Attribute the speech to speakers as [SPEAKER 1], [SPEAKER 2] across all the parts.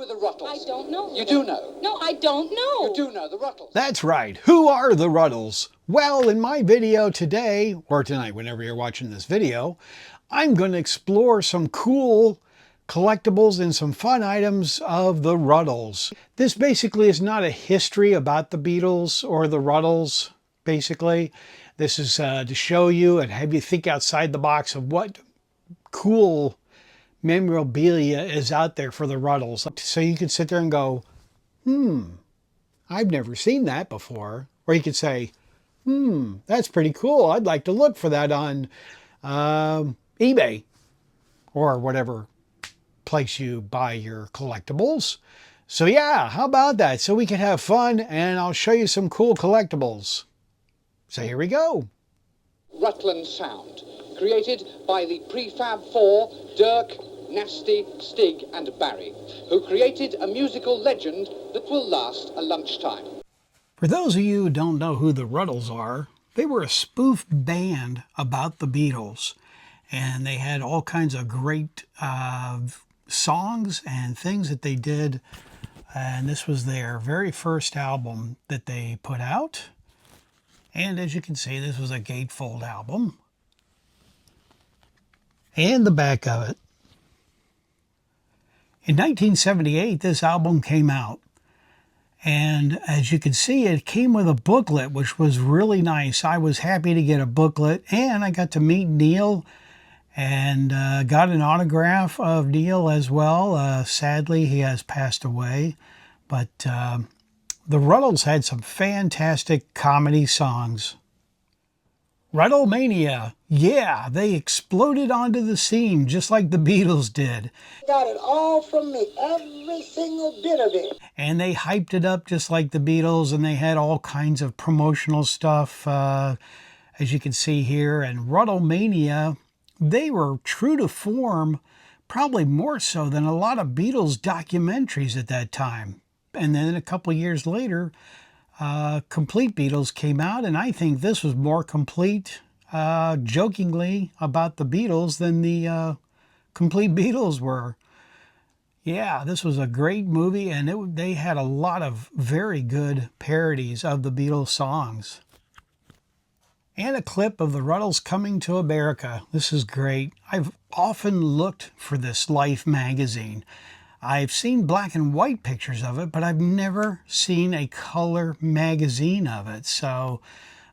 [SPEAKER 1] are the Rutles?
[SPEAKER 2] I don't know.
[SPEAKER 1] You do know?
[SPEAKER 2] No, I don't know.
[SPEAKER 1] You do know the Rutles?
[SPEAKER 3] That's right. Who are the Rutles? Well, in my video today, or tonight, whenever you're watching this video, I'm going to explore some cool collectibles and some fun items of the Rutles. This basically is not a history about the Beatles or the Rutles, basically. This is to show you and have you think outside the box of what cool memorabilia is out there for the Rutles. So you can sit there and go, I've never seen that before. Or you could say, that's pretty cool. I'd like to look for that on eBay or whatever place you buy your collectibles. So yeah, how about that? So we can have fun and I'll show you some cool collectibles. So here we go.
[SPEAKER 1] Rutland Sound, created by the Prefab Four, Dirk, Nasty, Stig and Barry, who created a musical legend that will last a lunchtime.
[SPEAKER 3] For those of you who don't know who the Rutles are, they were a spoof band about the Beatles. And they had all kinds of great songs and things that they did. And this was their very first album that they put out. And as you can see, this was a gatefold album. And the back of it. In 1978, this album came out. And as you can see, it came with a booklet, which was really nice. I was happy to get a booklet, and I got to meet Neil and got an autograph of Neil as well. Sadly, he has passed away. But the Rutles had some fantastic comedy songs. Rutlemania, yeah, they exploded onto the scene just like the Beatles did.
[SPEAKER 4] Got it all from me, every single bit of it.
[SPEAKER 3] And they hyped it up just like the Beatles, and they had all kinds of promotional stuff, as you can see here. And Rutlemania, they were true to form, probably more so than a lot of Beatles documentaries at that time. And then a couple of years later, Complete Beatles came out, and I think this was more complete, jokingly, about the Beatles than the Complete Beatles were. Yeah, this was a great movie, and they had a lot of very good parodies of the Beatles songs. And a clip of the Rutles coming to America. This is great. I've often looked for this Life magazine. I've seen black and white pictures of it, but I've never seen a color magazine of it. So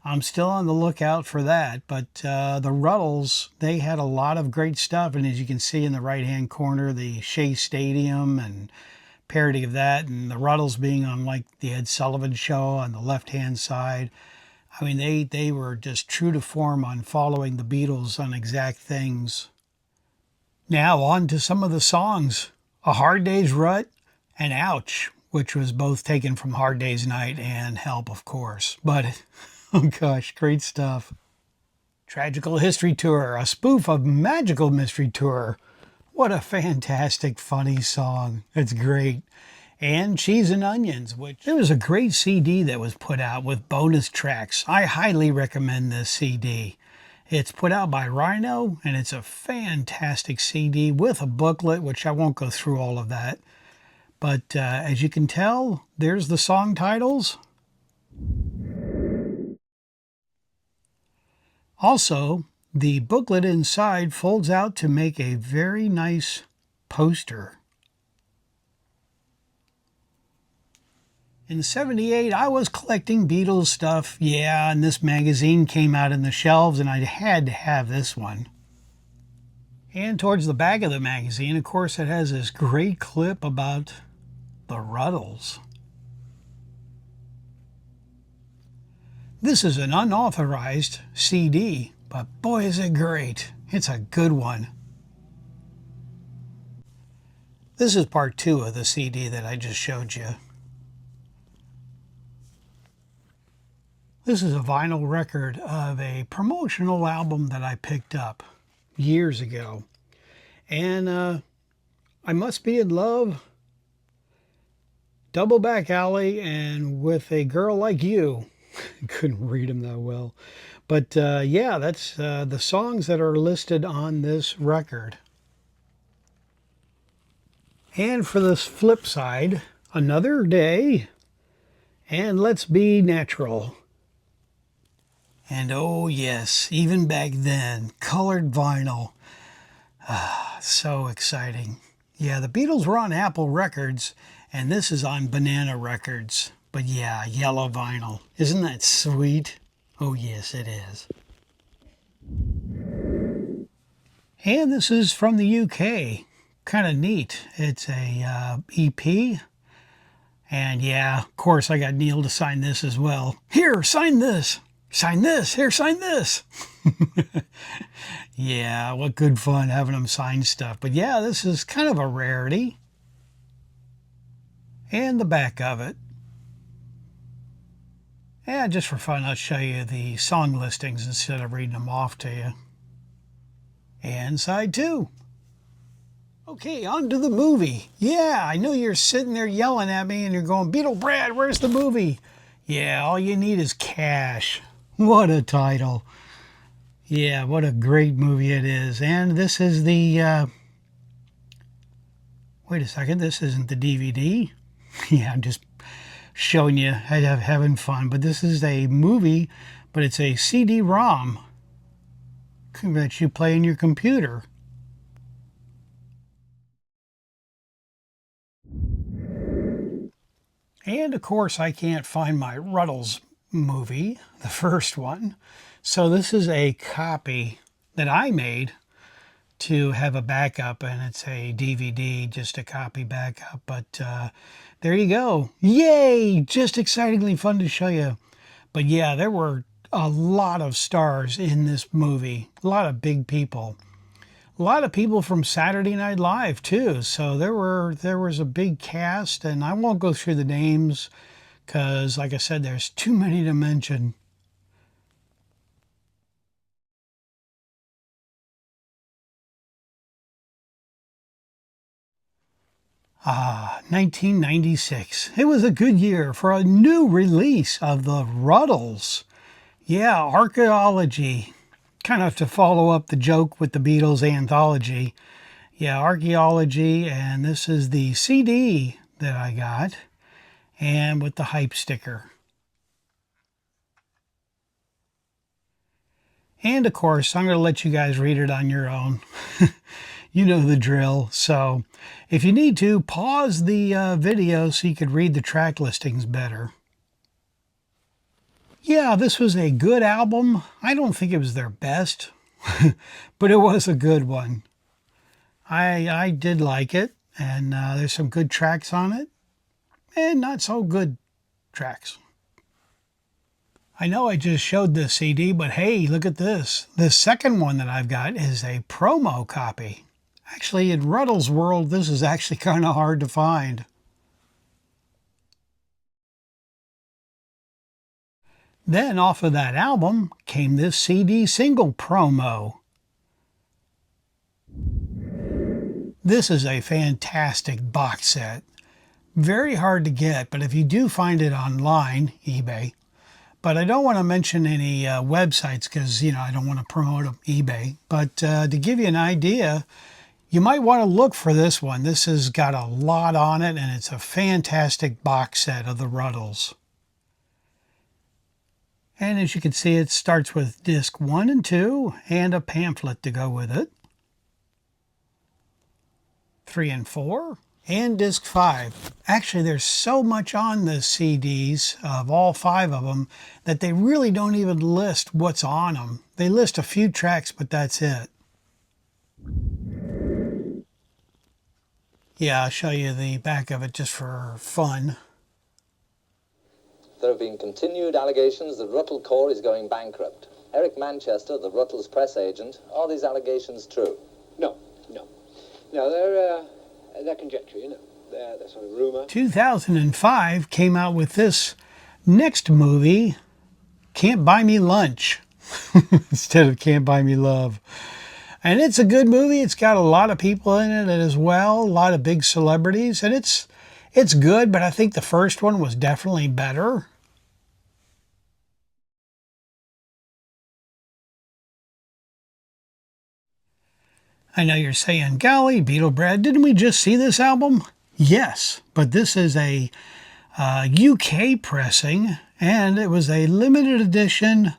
[SPEAKER 3] I'm still on the lookout for that. But the Rutles, they had a lot of great stuff. And as you can see in the right-hand corner, the Shea Stadium and parody of that, and the Rutles being on like the Ed Sullivan Show on the left-hand side. I mean, they were just true to form on following the Beatles on exact things. Now on to some of the songs. A Hard Day's Rut and Ouch, which was both taken from Hard Day's Night and Help, of course. But, oh gosh, great stuff. Tragical History Tour, a spoof of Magical Mystery Tour. What a fantastic, funny song. It's great. And Cheese and Onions, which there was a great CD that was put out with bonus tracks. I highly recommend this CD. It's put out by Rhino, and it's a fantastic CD with a booklet, which I won't go through all of that. But as you can tell, there's the song titles. Also, the booklet inside folds out to make a very nice poster. In '78, I was collecting Beatles stuff, yeah, and this magazine came out in the shelves, and I had to have this one. And towards the back of the magazine, of course, it has this great clip about the Rutles. This is an unauthorized CD, but boy, is it great. It's a good one. This is part 2 of the CD that I just showed you. This is a vinyl record of a promotional album that I picked up years ago. And I Must Be in Love, Double Back Alley, and With a Girl Like You. Couldn't read them that well. But yeah, that's the songs that are listed on this record. And for this flip side, another day, and let's be natural. And oh yes, even back then, colored vinyl. So exciting. Yeah, the Beatles were on Apple Records, and this is on Banana Records. But yeah, yellow vinyl. Isn't that sweet? Oh yes, it is. And this is from the UK. Kind of neat. It's a EP. And yeah, of course, I got Neil to sign this as well. Here, sign this. Sign this. Here, sign this. Yeah, what good fun having him sign stuff. But yeah, this is kind of a rarity. And the back of it. And just for fun, I'll show you the song listings instead of reading them off to you. And side two. Okay, on to the movie. Yeah, I know you're sitting there yelling at me and you're going, Beetle Brad, where's the movie? Yeah, all you need is cash. What a title. Yeah, what a great movie it is. And this is the, wait a second, this isn't the DVD. Yeah, I'm just showing you, having fun. But this is a movie, but it's a CD-ROM that you play in your computer. And of course, I can't find my Rutles movie, the first one. So this is a copy that I made to have a backup, and it's a DVD, just a copy backup. But there you go. Yay! Just excitingly fun to show you. But yeah, there were a lot of stars in this movie, a lot of big people. A lot of people from Saturday Night Live too. So there was a big cast, and I won't go through the names because, like I said, there's too many to mention. 1996. It was a good year for a new release of the Rutles. Yeah, archaeology. Kind of to follow up the joke with the Beatles anthology. Yeah, archaeology, and this is the CD that I got, and with the hype sticker. And of course, I'm going to let you guys read it on your own. You know the drill. So if you need to, pause the video so you could read the track listings better. Yeah, this was a good album. I don't think it was their best, but it was a good one. I did like it, and there's some good tracks on it, and not so good tracks. I know I just showed this CD, but hey, look at this. The second one that I've got is a promo copy. Actually, in Rutles world, this is actually kind of hard to find. Then off of that album came this CD single promo. This is a fantastic box set. Very hard to get, but if you do find it online, eBay. But I don't want to mention any websites because, I don't want to promote eBay. But to give you an idea, you might want to look for this one. This has got a lot on it, and it's a fantastic box set of the Rutles. And as you can see, it starts with disc 1 and 2 and a pamphlet to go with it. 3 and 4 and disc 5. Actually, there's so much on the CDs of all 5 of them that they really don't even list what's on them. They list a few tracks, but that's it. Yeah, I'll show you the back of it just for fun.
[SPEAKER 2] There have been continued allegations that Ruttle Corps is going bankrupt. Eric Manchester, the Ruttles press agent, are these allegations true?
[SPEAKER 1] No, they're conjecture, They're sort of rumour.
[SPEAKER 3] 2005 came out with this next movie, Can't Buy Me Lunch, instead of Can't Buy Me Love. And it's a good movie. It's got a lot of people in it as well, a lot of big celebrities, and it's good, but I think the first one was definitely better. I know you're saying, golly, Beetle Brad, didn't we just see this album? Yes, but this is a UK pressing, and it was a limited edition.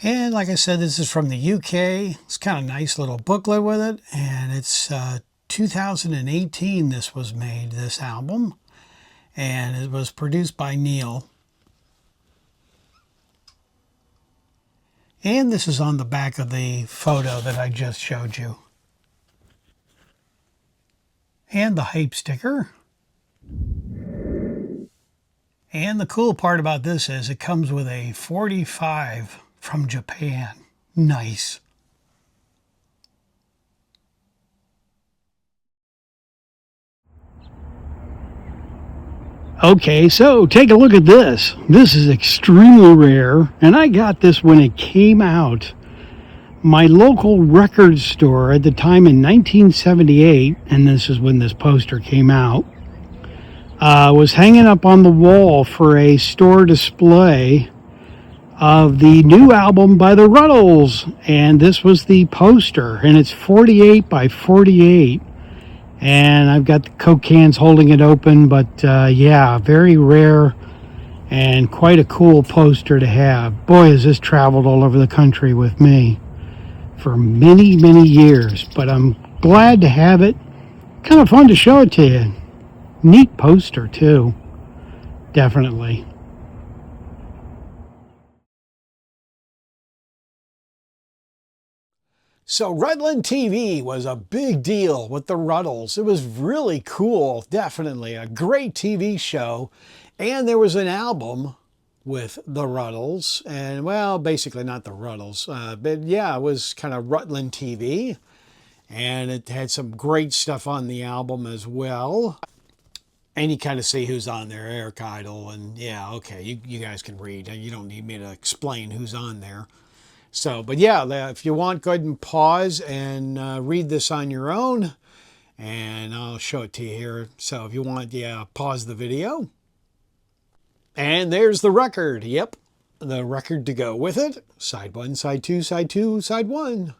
[SPEAKER 3] And like I said, this is from the UK. It's kind of nice little booklet with it, and it's 2018 this was made, this album, and it was produced by Neil. And this is on the back of the photo that I just showed you. And the hype sticker. And the cool part about this is it comes with a 45 from Japan. Nice. Okay, so take a look at this. This is extremely rare, and I got this when it came out. My local record store at the time in 1978, and this is when this poster came out, was hanging up on the wall for a store display of the new album by the Rutles, and this was the poster, and it's 48 by 48. And I've got the Coke cans holding it open, but yeah, very rare and quite a cool poster to have. Boy, has this traveled all over the country with me for many, many years, but I'm glad to have it. Kind of fun to show it to you. Neat poster, too. Definitely. So Rutland TV was a big deal with the Rutles. It was really cool, definitely. A great TV show. And there was an album with the Rutles. And, well, basically not the Rutles. But, yeah, it was kind of Rutland TV. And it had some great stuff on the album as well. And you kind of see who's on there. Eric Idle. And, yeah, okay, you guys can read. You don't need me to explain who's on there. So, but yeah, if you want, go ahead and pause and read this on your own, and I'll show it to you here. So if you want, yeah, pause the video. And there's the record. Yep, the record to go with it. Side 1, side 2, side 2, side 1.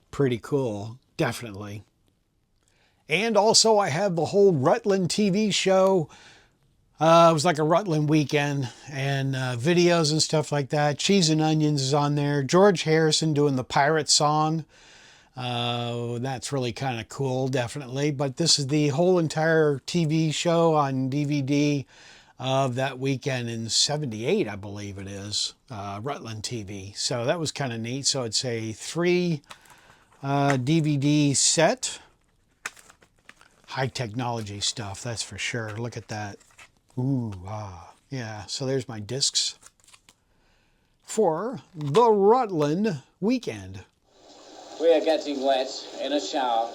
[SPEAKER 3] Pretty cool, definitely. And also I have the whole Rutland TV show. It was like a Rutland weekend, and videos and stuff like that. Cheese and Onions is on there. George Harrison doing the pirate song. That's really kind of cool, definitely. But this is the whole entire TV show on DVD of that weekend in '78, I believe it is. Rutland TV. So that was kind of neat. So it's a 3 DVD set. High technology stuff, that's for sure. Look at that. Ooh, yeah, so there's my discs for the Rutland weekend.
[SPEAKER 5] We are getting wet in a shower.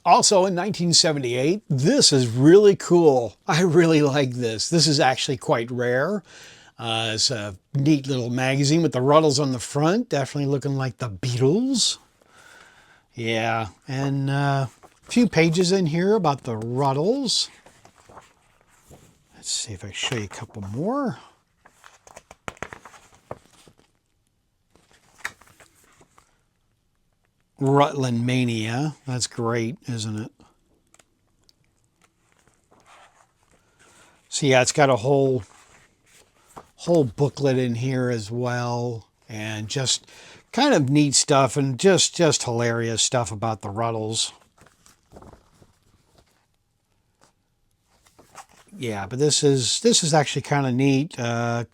[SPEAKER 3] Also in 1978, this is really cool. I really like this. This is actually quite rare. It's a neat little magazine with the Rutles on the front, definitely looking like the Beatles. Yeah, and a few pages in here about the Rutles. Let's see if I can show you a couple more. Rutland Mania. That's great, isn't it? So yeah, it's got a whole booklet in here as well, and just kind of neat stuff and just hilarious stuff about the Rutles. Yeah, but this is actually kind of neat, kind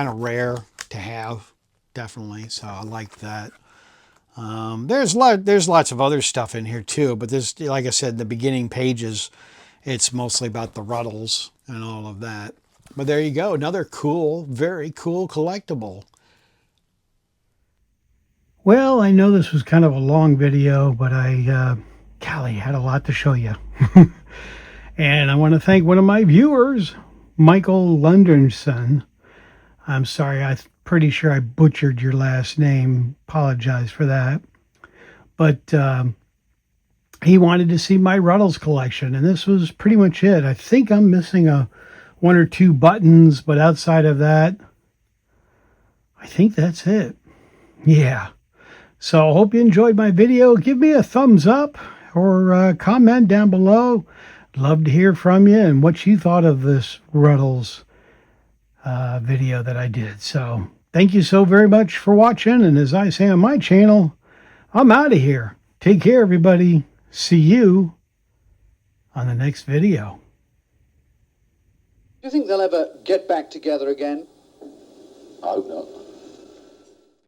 [SPEAKER 3] of rare to have, definitely. So I like that. There's lots of other stuff in here too, but this, like I said, the beginning pages, it's mostly about the Rutles and all of that. But there you go, another cool, very cool collectible. Well, I know this was kind of a long video, but golly, had a lot to show you. And I want to thank one of my viewers, Michael Lunderson. I'm sorry, I'm pretty sure I butchered your last name. Apologize for that. But he wanted to see my Rutles collection, and this was pretty much it. I think I'm missing one or two buttons, but outside of that, I think that's it. Yeah. So I hope you enjoyed my video. Give me a thumbs up or comment down below. Love to hear from you and what you thought of this Rutles video that I did. So thank you so very much for watching. And as I say on my channel, I'm out of here. Take care, everybody. See you on the next video.
[SPEAKER 1] Do you think they'll ever get back together again?
[SPEAKER 2] I hope not.